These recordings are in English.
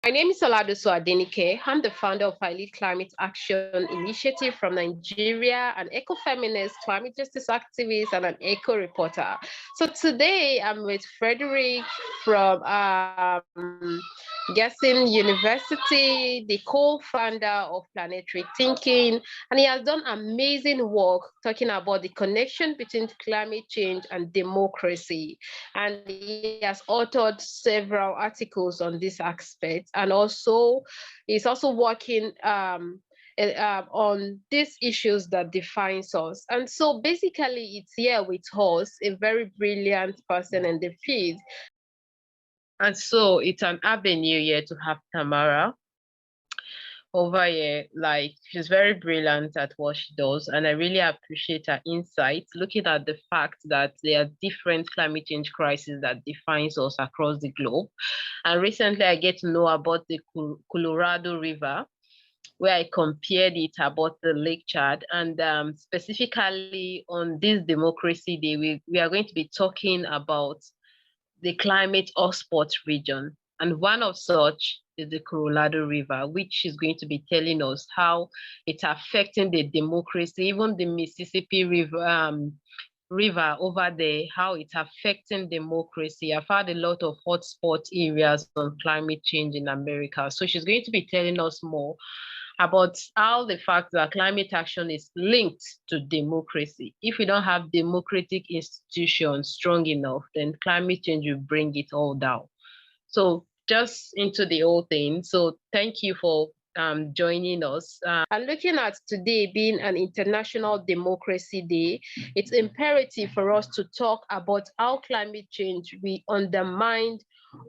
My name is Oladosu Adenike. I'm the founder of iLeadclimate Action Initiative from Nigeria, an eco-feminist, climate justice activist, and an eco-reporter. So today I'm with Frederic from Guessing University, the co-founder of Planetary Thinking, and he has done amazing work talking about the connection between climate change and democracy. And he has authored several articles on this aspect, and also he's also working on these issues that defines us. And so basically it's here with us, a very brilliant person in the field. And so it's an avenue here to have Tamara over here. Like, she's very brilliant at what she does, and I really appreciate her insights, looking at the fact that there are different climate change crises that defines us across the globe. And recently I get to know about the Colorado River, where I compared it about the Lake Chad. And specifically on this Democracy Day, we are going to be talking about the climate hotspot region. And one of such is the Colorado River, which is going to be telling us how it's affecting the democracy, even the Mississippi River over there, how it's affecting democracy. I've had a lot of hotspot areas on climate change in America. So she's going to be telling us more about how the fact that climate action is linked to democracy. If we don't have democratic institutions strong enough, then climate change will bring it all down. So just into the whole thing. So thank you for joining us. And looking at today being an International Democracy Day, it's imperative for us to talk about how climate change will undermine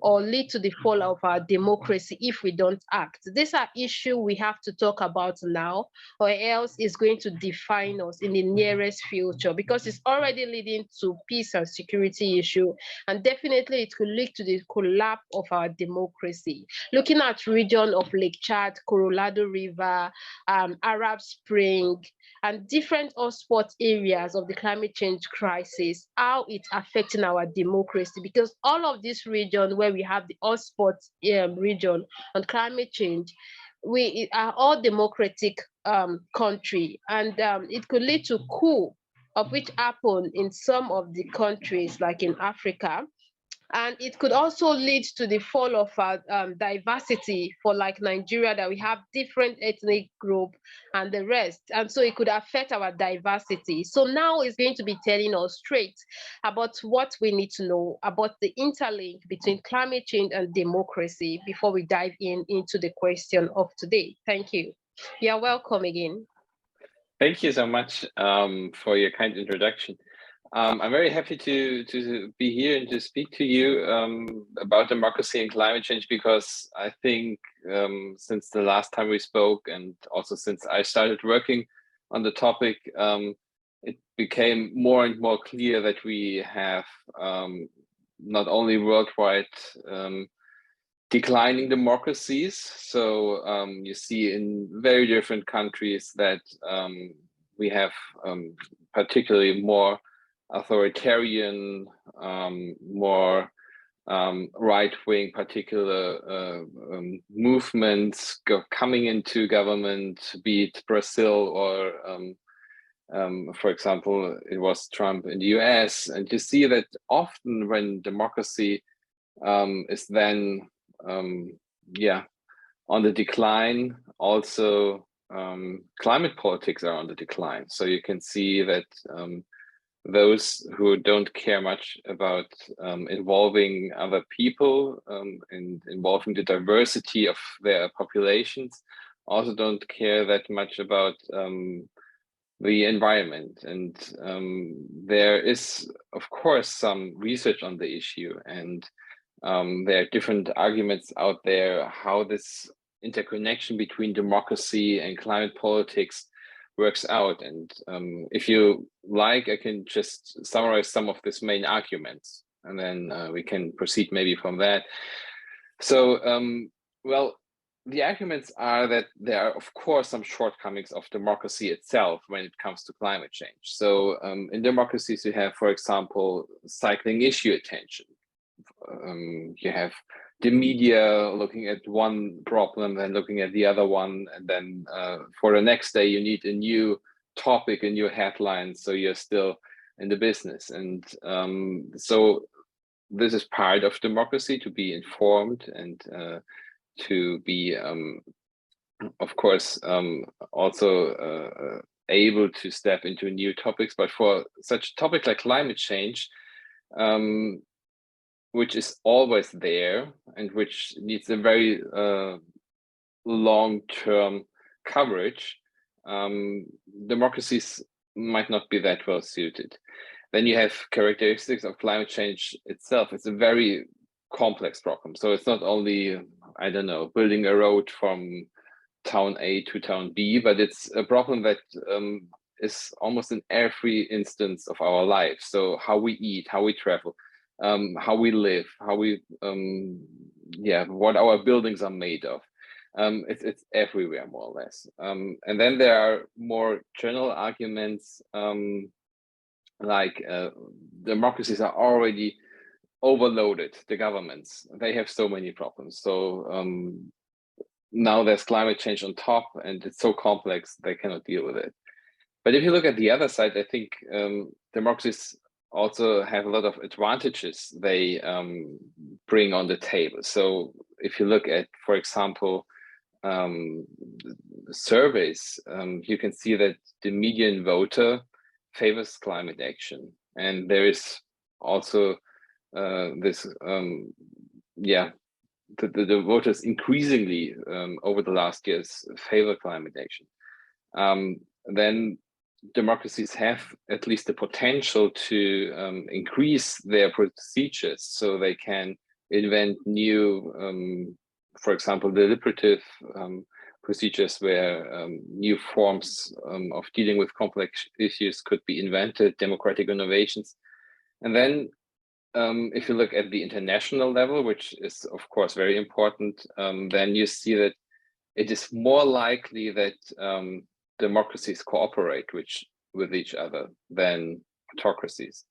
or lead to the fall of our democracy if we don't act. These are issues we have to talk about now, or else it's going to define us in the nearest future, because it's already leading to peace and security issue, and definitely it could lead to the collapse of our democracy. Looking at region of Lake Chad, Colorado River, Arab Spring, and different hotspot areas of the climate change crisis, how it's affecting our democracy, because all of these regions where we have the hotspot region on climate change, we are all democratic country, and it could lead to coup, of which happen in some of the countries like in Africa. And it could also lead to the fall of our diversity, for like Nigeria, that we have different ethnic group and the rest. And so it could affect our diversity. So now it's going to be telling us straight about what we need to know about the interlink between climate change and democracy before we dive into the question of today. Thank you. You're welcome again. Thank you so much for your kind introduction. I'm very happy to be here and to speak to you about democracy and climate change, because I think since the last time we spoke, and also since I started working on the topic, it became more and more clear that we have not only worldwide declining democracies. So you see in very different countries that we have particularly more authoritarian, more right-wing particular movements coming into government, be it Brazil or, for example, it was Trump in the US. And you see that often when democracy is then, on the decline, also climate politics are on the decline. So you can see that those who don't care much about involving other people and involving the diversity of their populations also don't care that much about the environment. And there is, of course, some research on the issue, and there are different arguments out there how this interconnection between democracy and climate politics works out. And if you like, I can just summarize some of these main arguments, and then we can proceed maybe from that. So, well, the arguments are that there are, of course, some shortcomings of democracy itself when it comes to climate change. So in democracies, you have, for example, cycling issue attention. You have the media looking at one problem, then looking at the other one, and then for the next day you need a new topic, a new headline, so you're still in the business. And so this is part of democracy, to be informed and to be, of course, also able to step into new topics. But for such a topic like climate change, which is always there and which needs a very long-term coverage, democracies might not be that well suited. Then you have characteristics of climate change itself. It's a very complex problem. So it's not only, I don't know, building a road from town A to town B, but it's a problem that is almost in every instance of our life. So how we eat, how we travel, how we live, how we, what our buildings are made of. It's everywhere, more or less. And then there are more general arguments, like democracies are already overloaded, the governments. They have so many problems. So now there's climate change on top, and it's so complex, they cannot deal with it. But if you look at the other side, I think democracies also have a lot of advantages they bring on the table. So if you look at, for example, surveys, you can see that the median voter favors climate action. And there is also this, the voters increasingly over the last years favor climate action. Then democracies have at least the potential to increase their procedures, so they can invent new, for example, deliberative procedures where new forms of dealing with complex issues could be invented, democratic innovations. And then if you look at the international level, which is of course very important, then you see that it is more likely that democracies cooperate with each other than autocracies.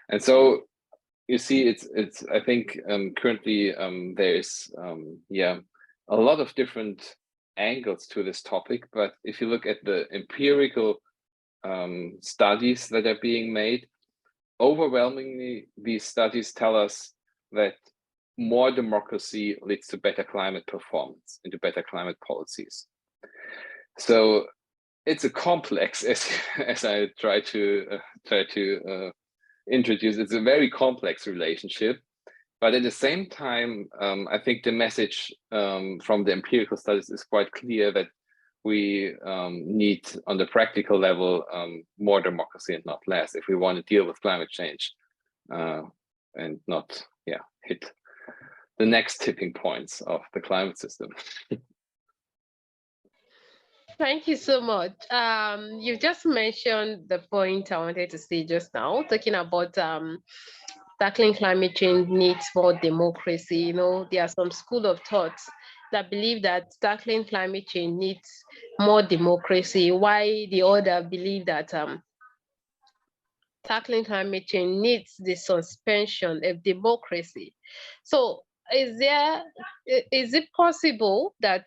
And so you see, it's I think currently there is a lot of different angles to this topic. But if you look at the empirical studies that are being made, overwhelmingly these studies tell us that more democracy leads to better climate performance and to better climate policies. So it's a complex, as I try to introduce. It's a very complex relationship, but at the same time, I think the message from the empirical studies is quite clear that we need, on the practical level, more democracy and not less if we want to deal with climate change and not hit the next tipping points of the climate system. Thank you so much. You just mentioned the point I wanted to say just now, talking about tackling climate change needs more democracy. You know, there are some school of thoughts that believe that tackling climate change needs more democracy, while the other believe that tackling climate change needs the suspension of democracy. So is it possible that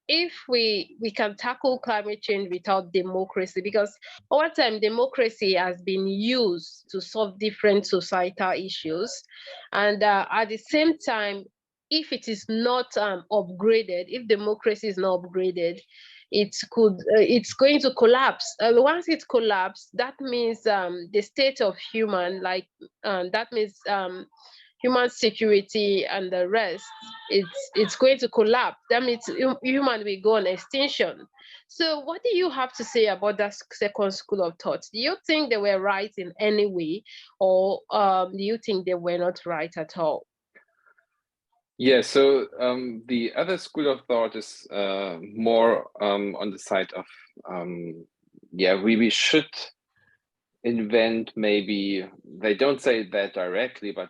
if we can tackle climate change without democracy, because over time democracy has been used to solve different societal issues, and at the same time, if it is not upgraded, if democracy is not upgraded, it's going to collapse. Once it collapses, that means the state of human, that means human security and the rest, it's going to collapse. That means human will go on extinction. So what do you have to say about that second school of thought? Do you think they were right in any way, or do you think they were not right at all? Yeah, so the other school of thought is more on the side of, we should invent, maybe, they don't say that directly, but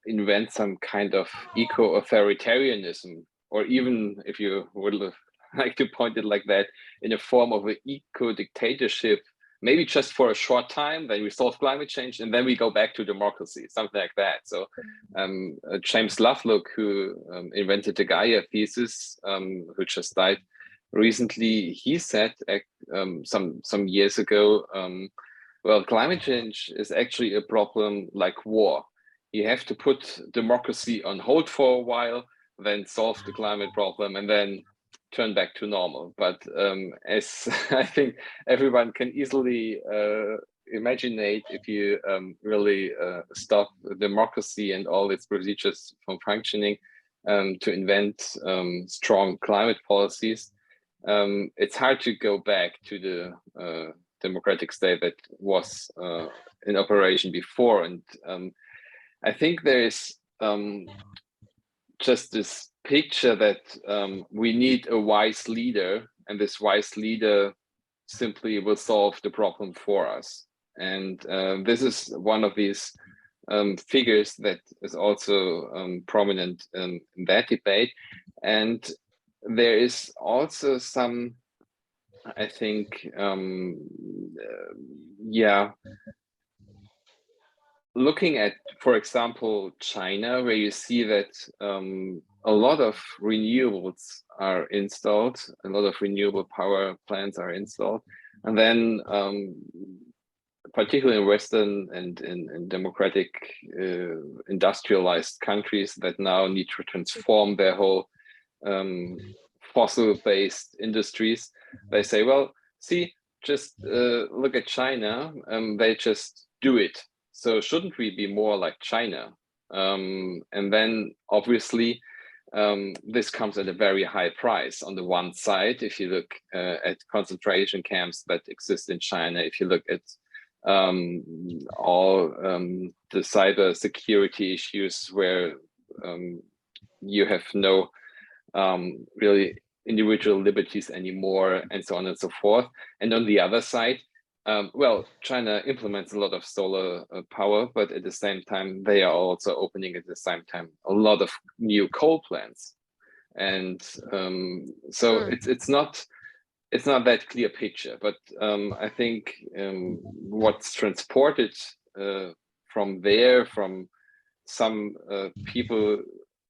invent some kind of eco-authoritarianism, or even, if you would like to point it like that, in a form of an eco-dictatorship maybe just for a short time, then we solve climate change, and then we go back to democracy, something like that. So James Lovelock, who invented the Gaia thesis, who just died recently, he said some years ago, well, climate change is actually a problem like war. You have to put democracy on hold for a while, then solve the climate problem, and then turn back to normal. But as I think everyone can easily imagine, if you really stop democracy and all its procedures from functioning to invent strong climate policies, it's hard to go back to the democratic state that was in operation before. And I think there is just this picture that we need a wise leader, and this wise leader simply will solve the problem for us. And this is one of these figures that is also prominent in that debate. And there is also some, I think, looking at, for example, China, where you see that a lot of renewables are installed, a lot of renewable power plants are installed, and then particularly in Western and in democratic industrialized countries that now need to transform their whole fossil-based industries, they say, well, see, just look at China, they just do it. So shouldn't we be more like China? And then obviously this comes at a very high price. On the one side, if you look at concentration camps that exist in China, if you look at all the cyber security issues where you have no really individual liberties anymore, and so on and so forth. And on the other side, well, China implements a lot of solar power, but at the same time, they are also opening at the same time a lot of new coal plants. And so it's not that clear picture, but I think what's transported from there, from some people,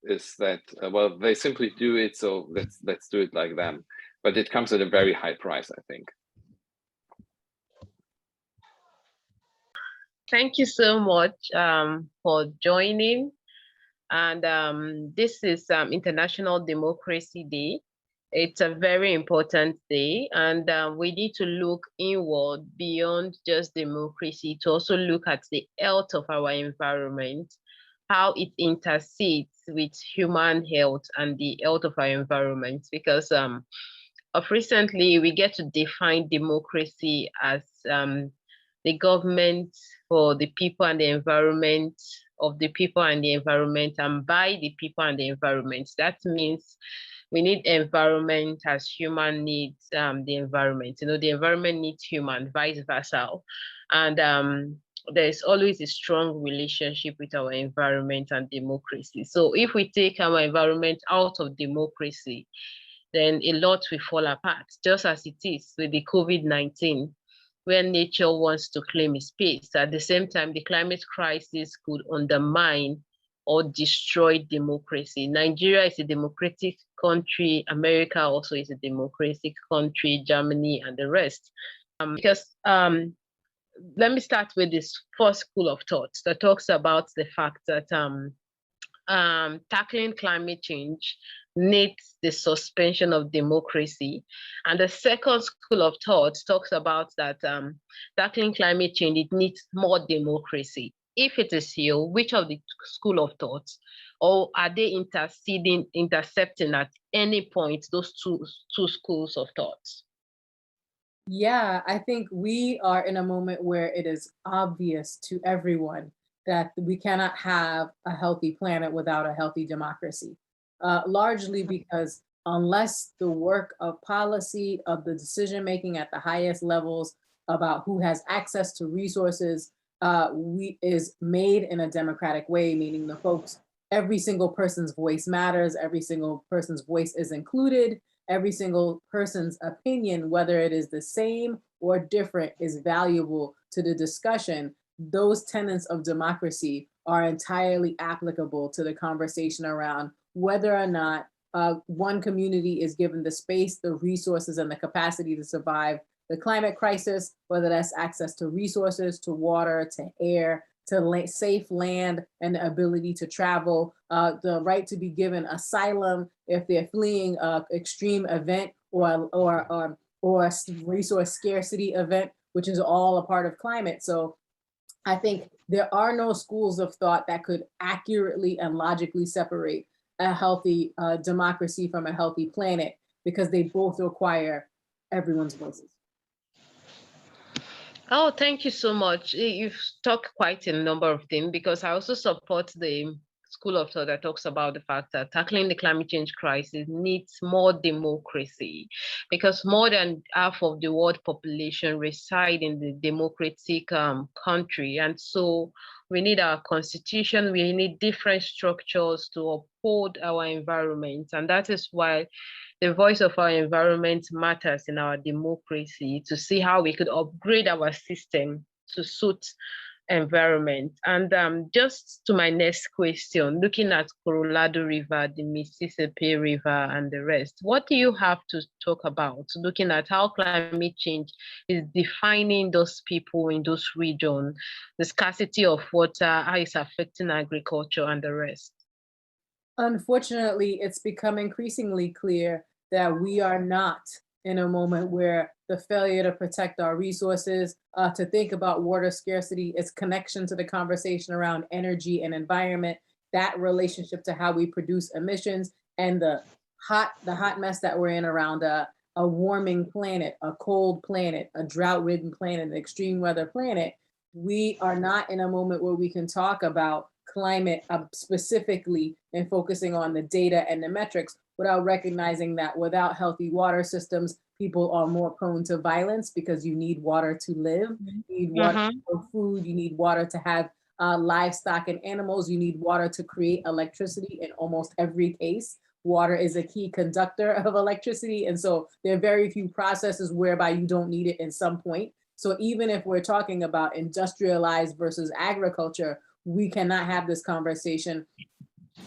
is that well, they simply do it, so let's do it like them. But it comes at a very high price, I think. Thank you so much for joining. And this is International Democracy Day. It's a very important day, and we need to look inward beyond just democracy to also look at the health of our environment, how it intercedes with human health and the health of our environment. Because of recently, we get to define democracy as the government for the people and the environment, of the people and the environment, and by the people and the environment. That means we need environment as human needs the environment. You know, the environment needs human, vice versa. And there's always a strong relationship with our environment and democracy. So if we take our environment out of democracy, then a lot will fall apart, just as it is with the COVID-19, where nature wants to claim its space. At the same time, the climate crisis could undermine or destroy democracy. Nigeria is a democratic country. America also is a democratic country, Germany and the rest. Let me start with this first school of thought that talks about the fact that tackling climate change needs the suspension of democracy. And the second school of thought talks about that tackling climate change, it needs more democracy. If it is here, which of the school of thoughts, or are they intercepting at any point those two schools of thoughts? Yeah, I think we are in a moment where it is obvious to everyone that we cannot have a healthy planet without a healthy democracy, largely because unless the work of policy, of the decision-making at the highest levels about who has access to resources is made in a democratic way, meaning the folks, every single person's voice matters, every single person's voice is included, every single person's opinion, whether it is the same or different is valuable to the discussion, those tenets of democracy are entirely applicable to the conversation around whether or not one community is given the space, the resources, and the capacity to survive the climate crisis, whether that's access to resources, to water, to air, to safe land, and the ability to travel, the right to be given asylum if they're fleeing an extreme event or resource scarcity event, which is all a part of climate. So I think there are no schools of thought that could accurately and logically separate a healthy democracy from a healthy planet, because they both require everyone's voices. Oh, thank you so much. You've talked quite a number of things, because I also support the school of thought that talks about the fact that tackling the climate change crisis needs more democracy, because more than half of the world population reside in the democratic country. And so we need our constitution, we need different structures to uphold our environment. And that is why the voice of our environment matters in our democracy, to see how we could upgrade our system to suit environment. And just to my next question, looking at Colorado River, the Mississippi River, and the rest, what do you have to talk about, looking at how climate change is defining those people in those regions, the scarcity of water, how it's affecting agriculture, and the rest? Unfortunately, it's become increasingly clear that we are not in a moment where the failure to protect our resources, to think about water scarcity, its connection to the conversation around energy and environment, that relationship to how we produce emissions, and the hot mess that we're in around a warming planet, a cold planet, a drought-ridden planet, an extreme weather planet. We are not in a moment where we can talk about climate specifically and focusing on the data and the metrics, without recognizing that without healthy water systems, people are more prone to violence, because you need water to live, you need water for food, you need water to have livestock and animals, you need water to create electricity. In almost every case, water is a key conductor of electricity. And so there are very few processes whereby you don't need it in some point. So even if we're talking about industrialized versus agriculture, we cannot have this conversation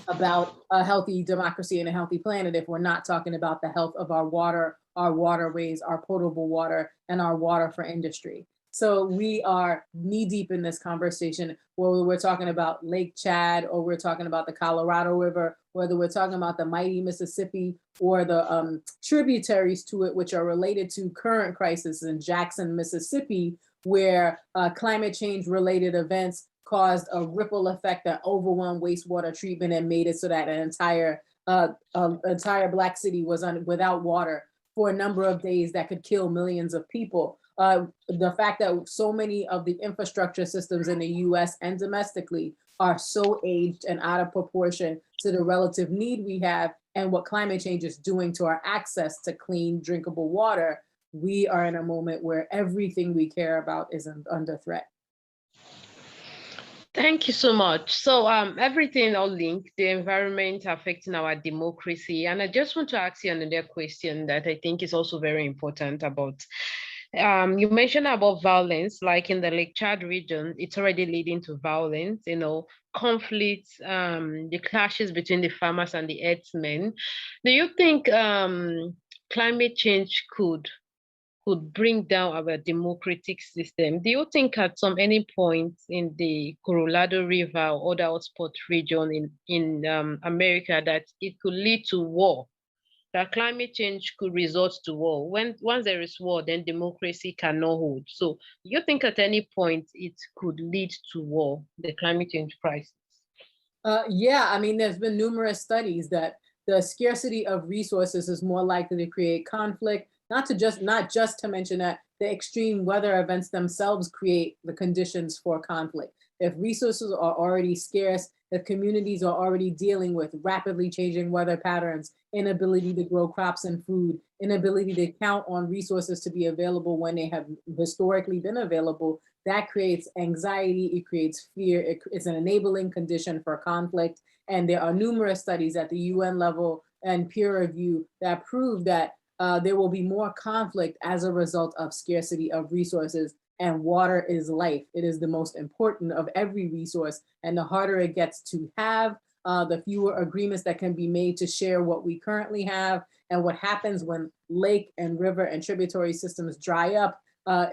about a healthy democracy and a healthy planet if we're not talking about the health of our water, our waterways, our potable water, and our water for industry. So we are knee deep in this conversation, whether we're talking about Lake Chad, or we're talking about the Colorado River, whether we're talking about the mighty Mississippi, or the tributaries to it, which are related to current crisis in Jackson, Mississippi, where climate change related events caused a ripple effect that overwhelmed wastewater treatment and made it so that an entire Black city was without water for a number of days that could kill millions of people. The fact that so many of the infrastructure systems in the US and domestically are so aged and out of proportion to the relative need we have, and what climate change is doing to our access to clean, drinkable water, we are in a moment where everything we care about is under threat. Thank you so much. So everything all linked, the environment affecting our democracy. And I just want to ask you another question that I think is also very important about, you mentioned about violence, like in the Lake Chad region, it's already leading to violence, conflicts, the clashes between the farmers and the herdsmen. Do you think climate change could bring down our democratic system? Do you think at any point in the Colorado River or other hotspot region in America that it could lead to war? That climate change could result to war. Once there is war, then democracy cannot hold. So do you think at any point it could lead to war, the climate change crisis? Yeah, I mean, there's been numerous studies that the scarcity of resources is more likely to create conflict. Not just to mention that the extreme weather events themselves create the conditions for conflict. If resources are already scarce, if communities are already dealing with rapidly changing weather patterns, inability to grow crops and food, inability to count on resources to be available when they have historically been available, that creates anxiety, it creates fear, it's an enabling condition for conflict. And there are numerous studies at the UN level and peer review that prove that there will be more conflict as a result of scarcity of resources. And water is life. It is the most important of every resource. And the harder it gets to have, the fewer agreements that can be made to share what we currently have. And what happens when lake and river and tributary systems dry up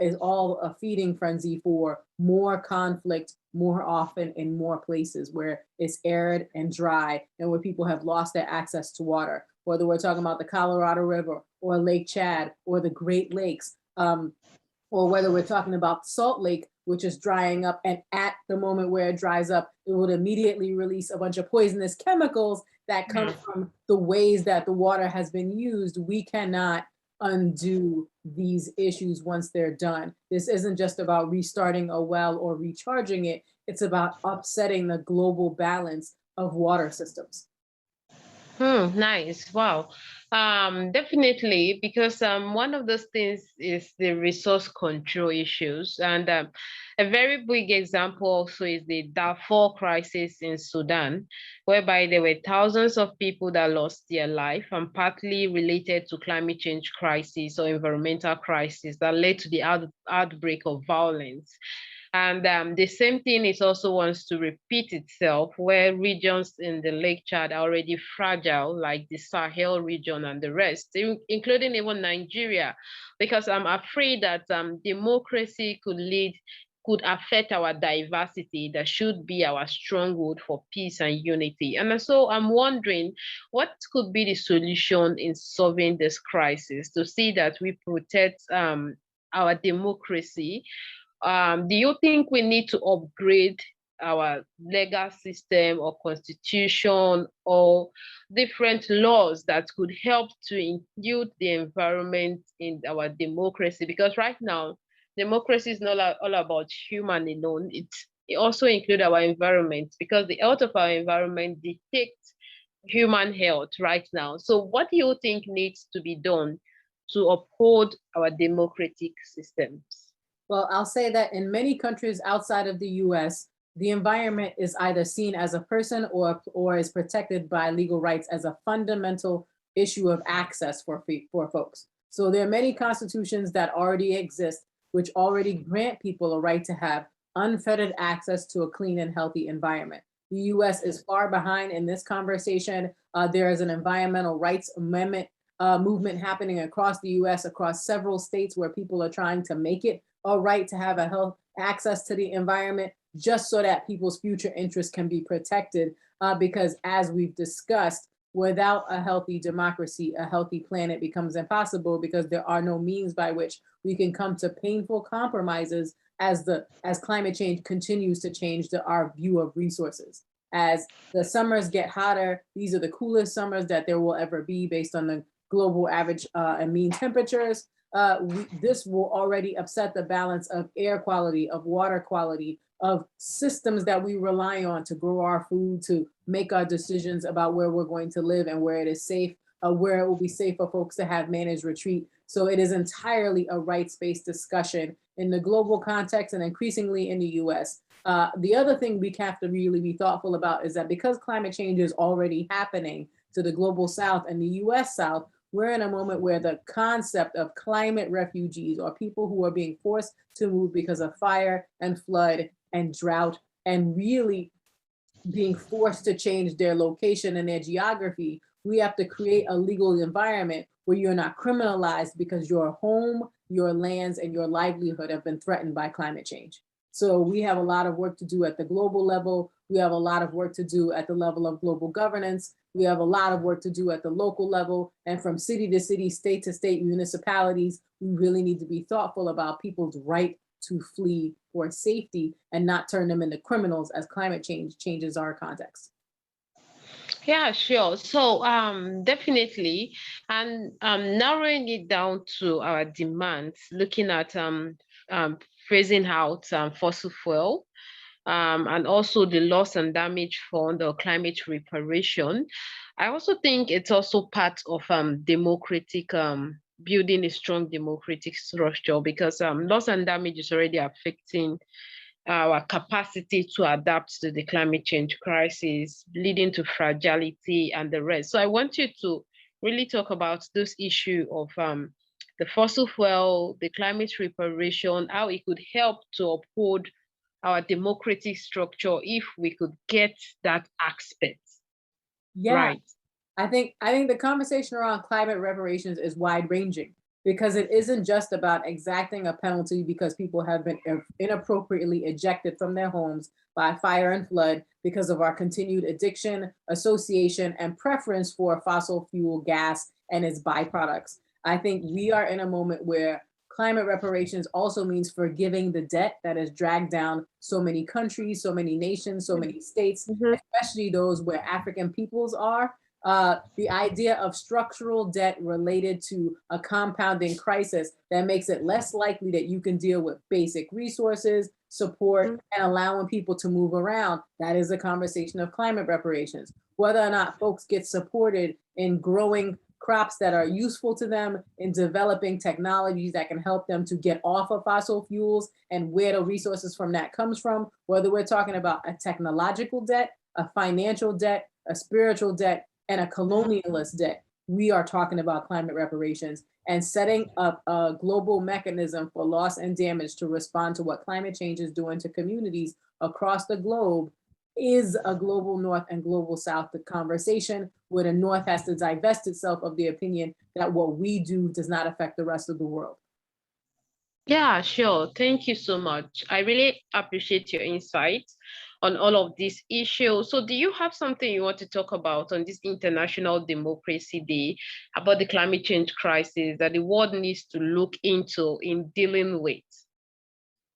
is all a feeding frenzy for more conflict more often in more places where it's arid and dry and where people have lost their access to water, whether we're talking about the Colorado River or Lake Chad or the Great Lakes, or whether we're talking about Salt Lake, which is drying up, and at the moment where it dries up, it would immediately release a bunch of poisonous chemicals that come from the ways that the water has been used. We cannot undo these issues once they're done. This isn't just about restarting a well or recharging it. It's about upsetting the global balance of water systems. Nice. Wow. Definitely, because one of those things is the resource control issues. And a very big example also is the Darfur crisis in Sudan, whereby there were thousands of people that lost their life, and partly related to climate change crisis or environmental crisis that led to the outbreak of violence. And the same thing is also wants to repeat itself, where regions in the Lake Chad are already fragile, like the Sahel region and the rest, including even Nigeria, because I'm afraid that democracy could affect our diversity that should be our stronghold for peace and unity. And so I'm wondering what could be the solution in solving this crisis to see that we protect our democracy. Do you think we need to upgrade our legal system or constitution or different laws that could help to include the environment in our democracy? Because right now, democracy is not all about human alone. It also includes our environment, because the health of our environment dictates human health right now. So what do you think needs to be done to uphold our democratic systems? Well, I'll say that in many countries outside of the US, the environment is either seen as a person or is protected by legal rights as a fundamental issue of access for folks. So there are many constitutions that already exist, which already grant people a right to have unfettered access to a clean and healthy environment. The US is far behind in this conversation. There is an environmental rights amendment movement happening across the US, across several states, where people are trying to make it a right to have a health access to the environment, just so that people's future interests can be protected. Because as we've discussed, without a healthy democracy, a healthy planet becomes impossible, because there are no means by which we can come to painful compromises as climate change continues to change our view of resources. As the summers get hotter, these are the coolest summers that there will ever be based on the global average and mean temperatures. This will already upset the balance of air quality, of water quality, of systems that we rely on to grow our food, to make our decisions about where we're going to live and where it is safe, where it will be safe for folks to have managed retreat. So it is entirely a rights-based discussion in the global context and increasingly in the US. The other thing we have to really be thoughtful about is that because climate change is already happening to the global South and the US South, we're in a moment where the concept of climate refugees, or people who are being forced to move because of fire and flood and drought, and really being forced to change their location and their geography, we have to create a legal environment where you're not criminalized because your home, your lands, and your livelihood have been threatened by climate change. So we have a lot of work to do at the global level. We have a lot of work to do at the level of global governance. We have a lot of work to do at the local level, and from city to city, state to state, municipalities. We really need to be thoughtful about people's right to flee for safety and not turn them into criminals as climate change changes our context. Yeah, sure. So definitely, and narrowing it down to our demands, looking at phasing out fossil fuel, and also the loss and damage fund or climate reparation. I also think it's also part of democratic building a strong democratic structure, because loss and damage is already affecting our capacity to adapt to the climate change crisis, leading to fragility and the rest. So I want you to really talk about this issue of the fossil fuel, the climate reparation, how it could help to uphold our democratic structure if we could get that aspect. Yeah. Right. I think the conversation around climate reparations is wide ranging, because it isn't just about exacting a penalty because people have been inappropriately ejected from their homes by fire and flood because of our continued addiction, association, and preference for fossil fuel gas and its byproducts. I think we are in a moment where climate reparations also means forgiving the debt that has dragged down so many countries, so many nations, so many states, especially those where African peoples are. The idea of structural debt related to a compounding crisis that makes it less likely that you can deal with basic resources, support, and allowing people to move around. That is a conversation of climate reparations. Whether or not folks get supported in growing crops that are useful to them, in developing technologies that can help them to get off of fossil fuels, and where the resources from that comes from, whether we're talking about a technological debt, a financial debt, a spiritual debt, and a colonialist debt, we are talking about climate reparations and setting up a global mechanism for loss and damage to respond to what climate change is doing to communities across the globe is a global North and global South conversation, where the North has to divest itself of the opinion that what we do does not affect the rest of the world. Yeah, sure. Thank you so much. I really appreciate your insights on all of these issues. So do you have something you want to talk about on this International Democracy Day about the climate change crisis that the world needs to look into in dealing with?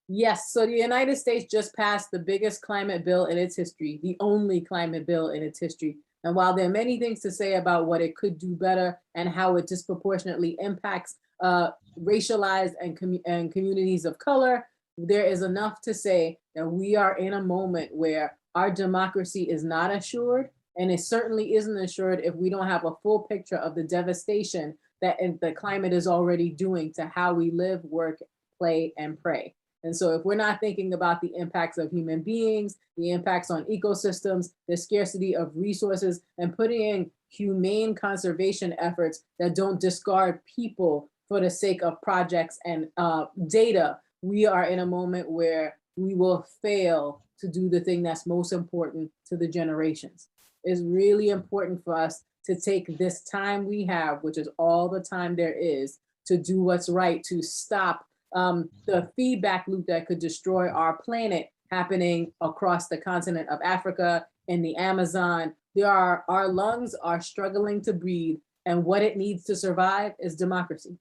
Yes, so the United States just passed the biggest climate bill in its history, the only climate bill in its history. And while there are many things to say about what it could do better and how it disproportionately impacts racialized and communities of color, there is enough to say that we are in a moment where our democracy is not assured, and it certainly isn't assured if we don't have a full picture of the devastation that the climate is already doing to how we live, work, play, and pray. And so if we're not thinking about the impacts of human beings, the impacts on ecosystems, the scarcity of resources, and putting in humane conservation efforts that don't discard people for the sake of projects and data, we are in a moment where we will fail to do the thing that's most important to the generations. It's really important for us to take this time we have, which is all the time there is, to do what's right, to stop the feedback loop that could destroy our planet happening across the continent of Africa, in the Amazon. Our lungs are struggling to breathe, and what it needs to survive is democracy.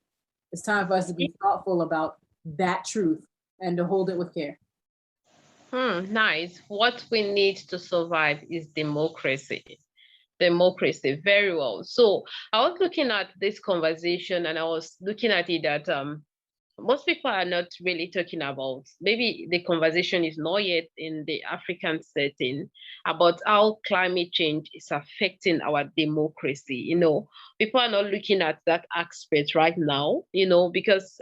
It's time for us to be thoughtful about that truth and to hold it with care. Nice. What we need to survive is democracy. Democracy, very well. So I was looking at this conversation and I was looking at it that most people are not really talking about, maybe the conversation is not yet in the African setting, about how climate change is affecting our democracy. You know, people are not looking at that aspect right now, you know, because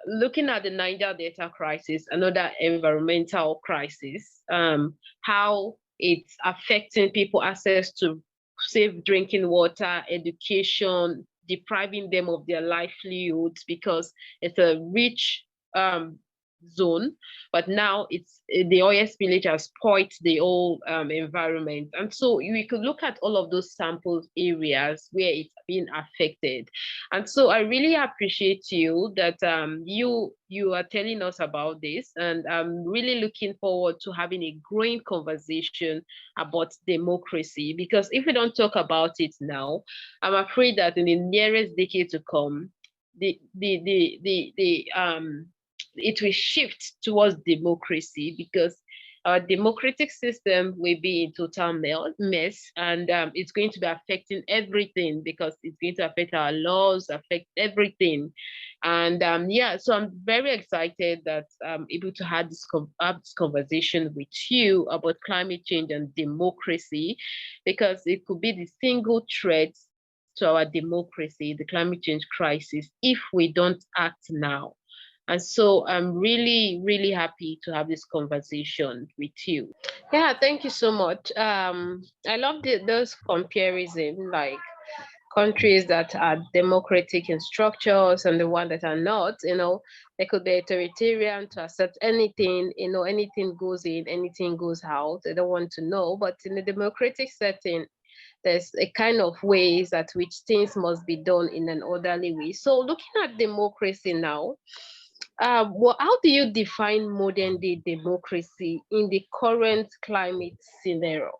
looking at the Niger Delta crisis, another environmental crisis, how it's affecting people access to safe drinking water, education, depriving them of their livelihoods because it's a rich zone, but now it's the oil spillage has spoiled the whole environment. And so we could look at all of those sample areas where it's been affected. And so I really appreciate you that you are telling us about this, and I'm really looking forward to having a growing conversation about democracy, because if we don't talk about it now, I'm afraid that in the nearest decade to come, it will shift towards democracy, because our democratic system will be in total mess, and it's going to be affecting everything, because it's going to affect our laws, affect everything. And yeah, so I'm very excited that I'm able to have this conversation with you about climate change and democracy, because it could be the single threat to our democracy, the climate change crisis, if we don't act now. And so I'm really, really happy to have this conversation with you. Yeah, thank you so much. I love those comparisons, like countries that are democratic in structures and the one that are not, they could be authoritarian to accept anything, anything goes in, anything goes out. They don't want to know. But in a democratic setting, there's a kind of ways at which things must be done in an orderly way. So looking at democracy now, well, how do you define modern day democracy in the current climate scenario?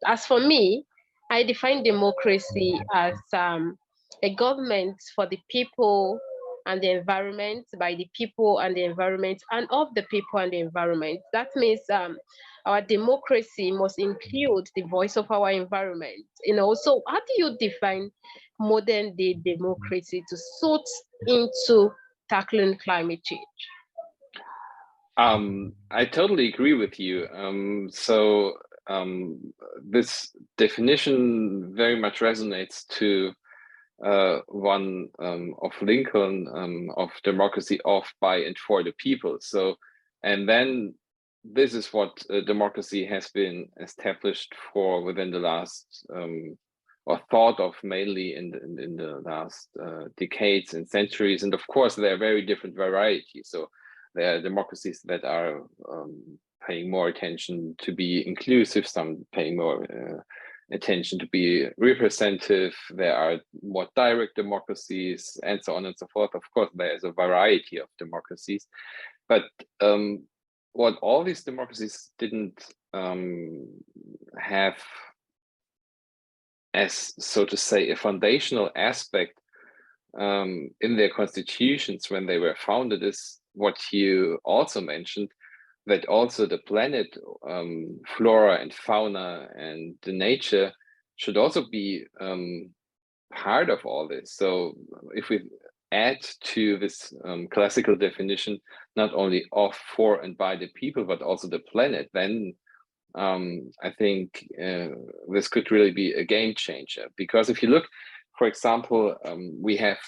As for me, I define democracy as a government for the people and the environment, by the people and the environment, and of the people and the environment. That means our democracy must include the voice of our environment. So how do you define modern day democracy to suit into tackling climate change? I totally agree with you. This definition very much resonates to one of Lincoln of democracy of, by, and for the people. So, and then this is what democracy has been established for within the last, or thought of mainly in the last decades and centuries. And of course, there are very different varieties. So there are democracies that are paying more attention to be inclusive, some paying more attention to be representative. There are more direct democracies, and so on and so forth. Of course, there is a variety of democracies. But what all these democracies didn't have as, so to say, a foundational aspect in their constitutions when they were founded is what you also mentioned, that also the planet, flora and fauna and the nature should also be part of all this. So if we add to this classical definition, not only of, for, and by the people, but also the planet, then I think this could really be a game changer. Because if you look, for example, we have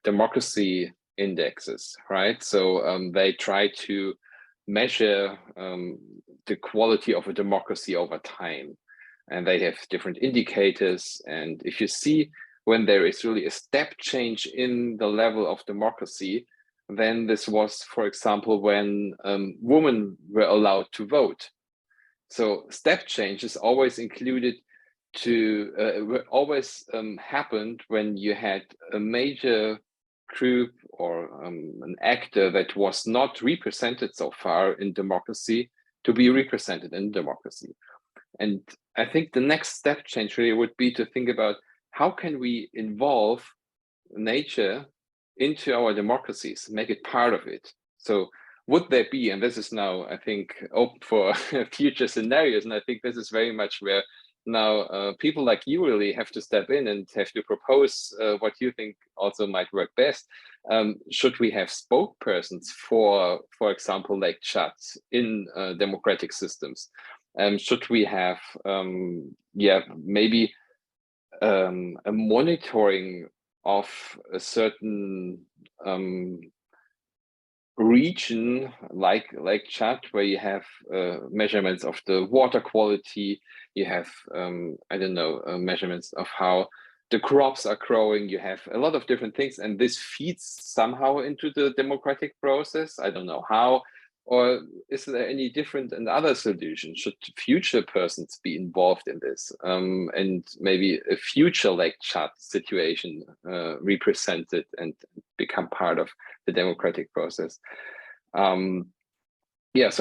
democracy indexes, right? So they try to measure the quality of a democracy over time, and they have different indicators. And if you see when there is really a step change in the level of democracy, then this was, for example, when women were allowed to vote. So step change is always included to always happened when you had a major group or an actor that was not represented so far in democracy to be represented in democracy. And I think the next step change really would be to think about how can we involve nature into our democracies, make it part of it. So would there be, and this is now, I think, open for future scenarios, and I think this is very much where now people like you really have to step in and have to propose what you think also might work best. Should we have spokespersons for example, Lake Chad in democratic systems? Should we have, maybe a monitoring of a certain region like Chad, where you have measurements of the water quality, you have measurements of how the crops are growing, you have a lot of different things, and this feeds somehow into the democratic process. I don't know how, or is there any different and other solution? Should future persons be involved in this, and maybe a future Lake Chad situation represented and become part of the democratic process? So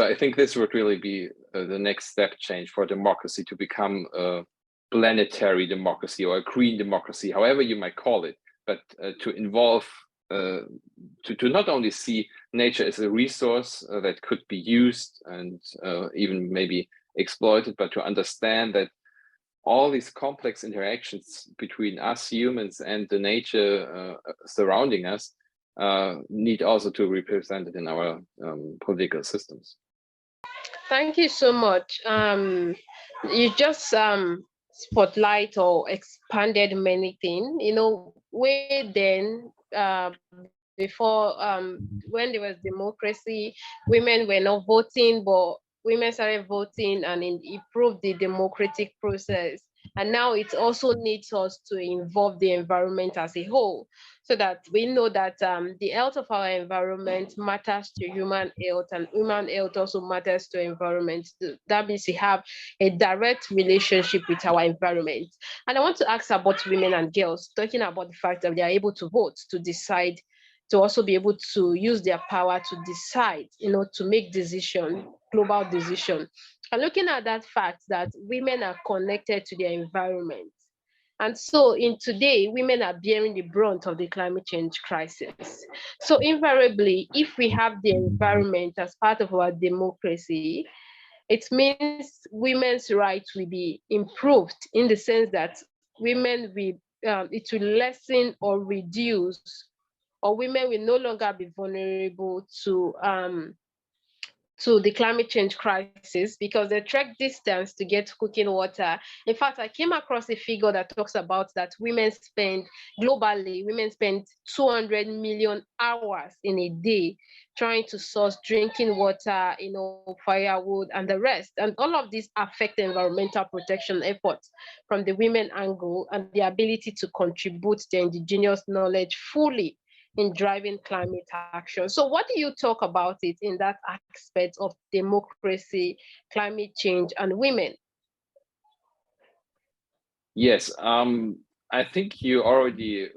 I think this would really be the next step change for democracy to become a planetary democracy or a green democracy, however you might call it, but to involve, to not only see nature as a resource that could be used and even maybe exploited, but to understand that all these complex interactions between us humans and the nature surrounding us need also to be represented in our political systems. Thank you so much. You just spotlight or expanded many things. Way then, before when there was democracy, women were not voting, but women started voting and it improved the democratic process. And now it also needs us to involve the environment as a whole, so that we know that the health of our environment matters to human health, and human health also matters to environment. That means we have a direct relationship with our environment. And I want to ask about women and girls, talking about the fact that they are able to vote, to decide, to also be able to use their power to decide, to make decision, global decision. And looking at that fact that women are connected to their environment. And so in today, women are bearing the brunt of the climate change crisis. So invariably, if we have the environment as part of our democracy, it means women's rights will be improved, in the sense that women will, it will lessen or reduce, or women will no longer be vulnerable to the climate change crisis, because they trek distance to get cooking water. In fact, I came across a figure that talks about that globally, women spend 200 million hours in a day trying to source drinking water, firewood, and the rest. And all of these affect environmental protection efforts from the women angle, and the ability to contribute their indigenous knowledge fully in driving climate action. So what do you talk about it in that aspect of democracy, climate change, and women? Yes, I think you already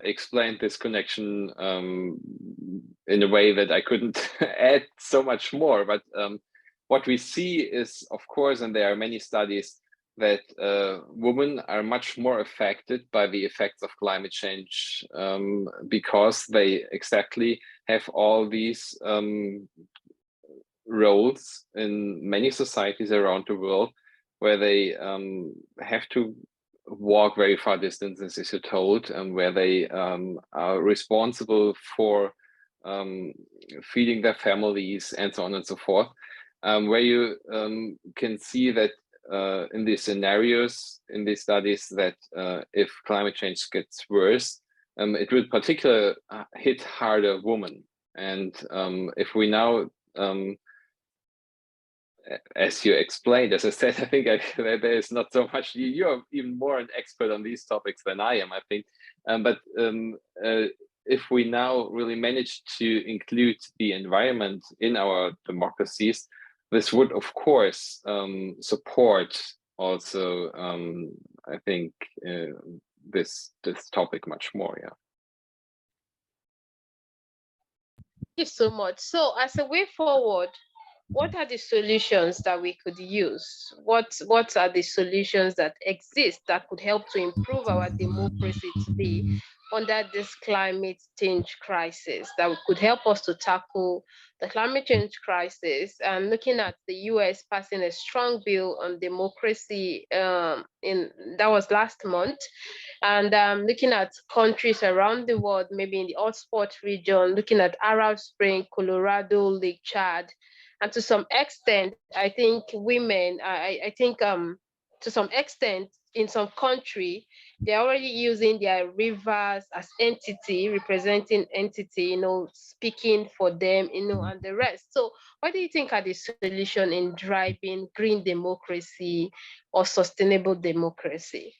explained this connection in a way that I couldn't add so much more. But what we see is, of course, and there are many studies, that women are much more affected by the effects of climate change because they exactly have all these roles in many societies around the world, where they have to walk very far distances, as you told, and where they are responsible for feeding their families and so on and so forth, where you can see that in these scenarios, in these studies, that if climate change gets worse, it will particularly hit harder women. And if we now, as you explained, as I said, I think there is not so much, you're even more an expert on these topics than I am, I think. But if we now really manage to include the environment in our democracies, this would, of course, support also, I think, this topic much more. Yeah. Thank you so much. So, as a way forward, what are the solutions that we could use? What are the solutions that exist that could help to improve our democracy today under this climate change crisis, that could help us to tackle the climate change crisis? And looking at the US passing a strong bill on democracy, that was last month, and looking at countries around the world, maybe in the hotspot region, looking at Arab Spring, Colorado, Lake Chad. And to some extent, I think women, I think to some extent, in some country, they're already using their rivers as entity, representing entity, speaking for them, and the rest. So what do you think are the solution in driving green democracy or sustainable democracy?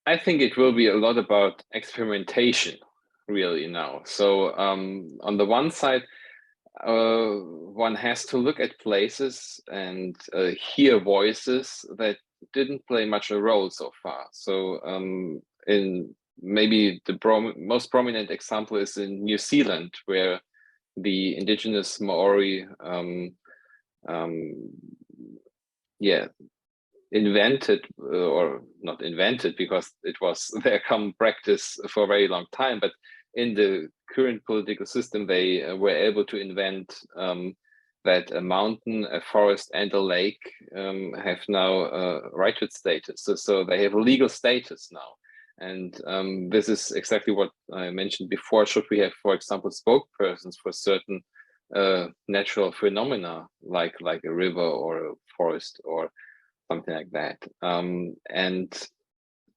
I think it will be a lot about experimentation, really, now. So on the one side, one has to look at places and hear voices that didn't play much a role so far. So in maybe the most prominent example is in New Zealand, where the indigenous Maori invented, or not invented because it was their common practice for a very long time, but in the current political system, they were able to invent that a mountain, a forest, and a lake have now righthood status. So they have legal status now. And this is exactly what I mentioned before. Should we have, for example, spokespersons for certain natural phenomena, like a river or a forest or something like that? And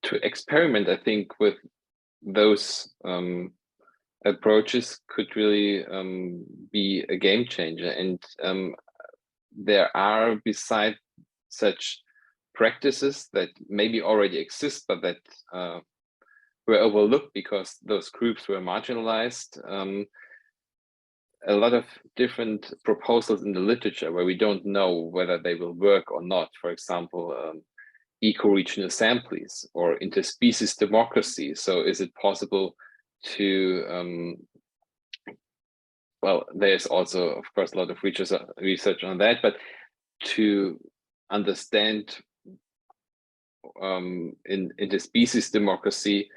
to experiment, I think, with those approaches could really be a game changer. And there are, beside such practices that maybe already exist, but that were overlooked because those groups were marginalized. A lot of different proposals in the literature where we don't know whether they will work or not. For example, eco-regional assemblies or interspecies democracy. So is it possible to, well, there's also, of course, a lot of research on that, but to understand in interspecies democracy,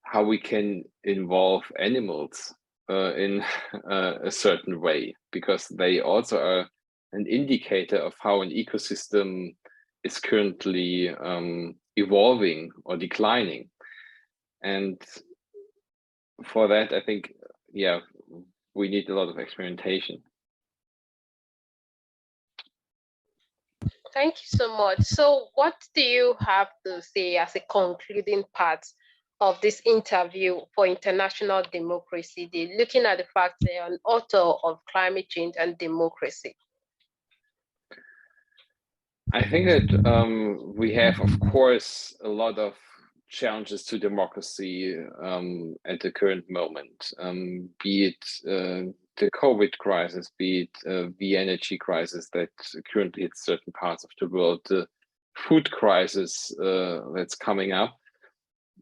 how we can involve animals in a certain way, because they also are an indicator of how an ecosystem is currently evolving or declining. And for that, I think, yeah, we need a lot of experimentation. Thank you so much. So what do you have to say as a concluding part of this interview for International Democracy Day, looking at the fact that you're an author of Climate Change and Democracy? I think that we have, of course, a lot of challenges to democracy at the current moment, be it the COVID crisis, be it the energy crisis that currently hits certain parts of the world, the food crisis that's coming up.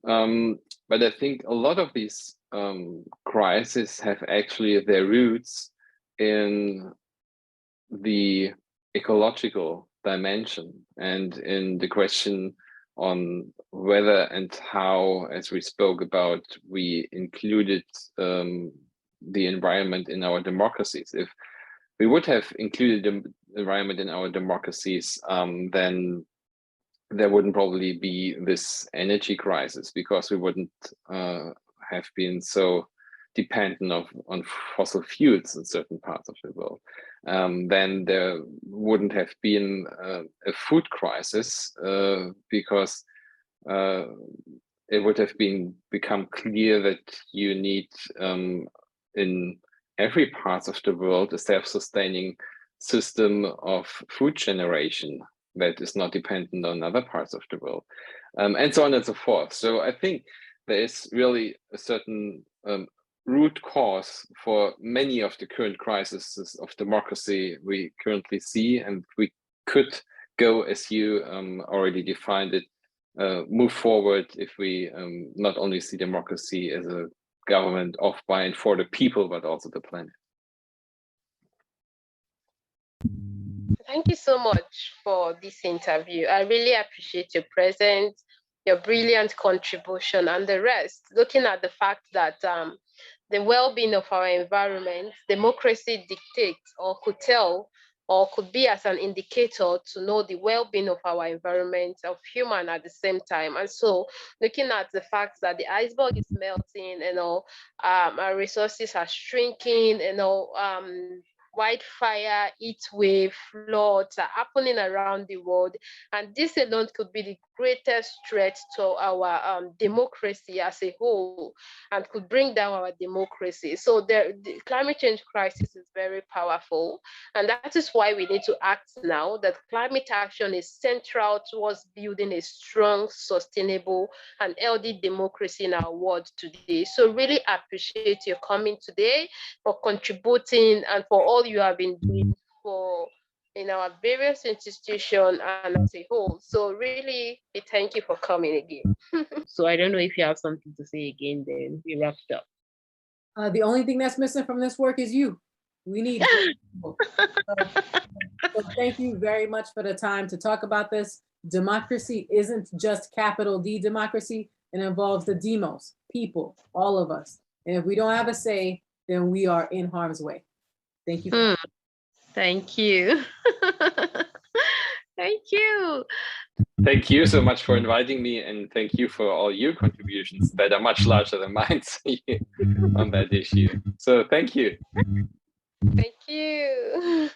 But I think a lot of these crises have actually their roots in the ecological dimension and in the question on whether and how, as we spoke about, we included the environment in our democracies. If we would have included the environment in our democracies, then there wouldn't probably be this energy crisis, because we wouldn't have been so dependent on fossil fuels in certain parts of the world. Then there wouldn't have been a food crisis, because it would have become clear that you need in every part of the world a self-sustaining system of food generation that is not dependent on other parts of the world, and so on and so forth. So I think there is really a certain root cause for many of the current crises of democracy we currently see, and we could go, as you already defined it, move forward if we not only see democracy as a government of, by, and for the people, but also the planet. Thank you so much for this interview. I really appreciate your presence, your brilliant contribution, and the rest, looking at the fact that the well-being of our environment, democracy dictates or could tell or could be as an indicator to know the well-being of our environment, of human at the same time. And so looking at the fact that the iceberg is melting, our resources are shrinking, wildfire, heat wave, floods are happening around the world. And this alone could be the greatest threat to our democracy as a whole, and could bring down our democracy. So the climate change crisis is very powerful. And that is why we need to act now, that climate action is central towards building a strong, sustainable, and healthy democracy in our world today. So really appreciate your coming today, for contributing, and for all you have been doing in our various institutions and as a whole. So really, we thank you for coming again. So I don't know if you have something to say again, then we wrapped up. The only thing that's missing from this work is you. We need people. So thank you very much for the time to talk about this. Democracy isn't just capital D democracy. It involves the demos, people, all of us. And if we don't have a say, then we are in harm's way. Thank you. Thank you. Thank you. Thank you so much for inviting me, and thank you for all your contributions that are much larger than mine on that issue. So thank you. Thank you.